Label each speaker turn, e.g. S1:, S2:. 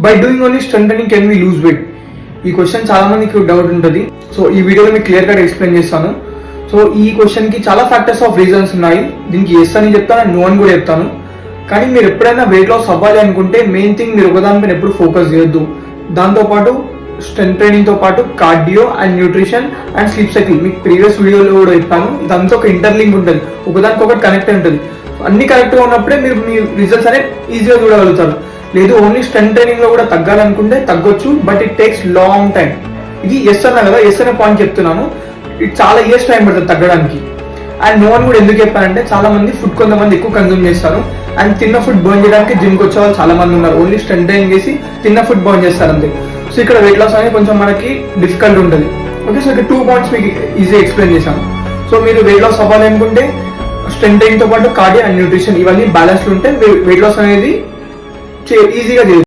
S1: By doing only strength training can we lose weight? ఈ question చాలా మందికి doubt ఉంటుంది. సో ఈ వీడియోలో మీకు క్లియర్ గా ఎక్స్ప్లెయిన్ చేస్తాను. సో ఈ క్వశ్చన్ కి చాలా ఫ్యాక్టర్స్ ఆఫ్ రీజన్స్ ఉన్నాయి. దీనికి ఎస్ అని చెప్తాను అండ్ నో అని కూడా చెప్తాను. కానీ మీరు ఎప్పుడైనా వెయిట్ లాస్ అవ్వాలి అనుకుంటే మెయిన్ థింగ్ మీరు ఒకదానిపైన ఎప్పుడు ఫోకస్ చేయొద్దు. దాంతోపాటు స్ట్రెంత్ ట్రైనింగ్ తో పాటు cardio and nutrition and sleep cycle మీకు ప్రీవియస్ వీడియోలో కూడా చెప్పాను. ఇదంతా ఒక ఇంటర్లింక్ ఉంటుంది, ఒకదానికొకటి కనెక్ట్ అయి ఉంటుంది. అన్ని కరెక్ట్ గా ఉన్నప్పుడే మీరు మీ రిజల్ట్స్ అనేది ఈజీగా చూడగలుగుతారు. లేదు ఓన్లీ స్ట్రెంత్ ట్రైనింగ్ లో కూడా తగ్గాలనుకుంటే తగ్గొచ్చు, but it takes long time. ఇది ఎస్ అన్నా కదా, ఎస్ అనే పాయింట్ చెప్తున్నాను. ఇది చాలా ఇయర్స్ టైం పడుతుంది తగ్గడానికి. అండ్ నో అని కూడా ఎందుకు చెప్పానంటే చాలా మంది ఫుడ్ కొంతమంది ఎక్కువ కన్సూమ్ చేస్తారు అండ్ తిన్న ఫుడ్ బర్న్ చేయడానికి జిమ్కి వచ్చే వాళ్ళు చాలా మంది ఉన్నారు. ఓన్లీ స్ట్రెంత్ ట్రైనింగ్ చేసి తిన్న ఫుడ్ బర్న్ చేస్తారు అంతే. సో ఇక్కడ వెయిట్ లాస్ అనేది కొంచెం మనకి డిఫికల్ట్ ఉంటుంది. ఓకే, సో ఇక్కడ 2 పాయింట్స్ మీకు ఈజీ ఎక్స్ప్లెయిన్ చేశాను. సో మీరు వెయిట్ లాస్ అవ్వాలి అనుకుంటే స్ట్రెంత్ ట్రైనింగ్ తో పాటు కార్డియో అండ్ న్యూట్రిషన్ ఇవన్నీ బ్యాలెన్స్ ఉంటే వెయిట్ లాస్ అనేది ఈజీగా చేయొచ్చు.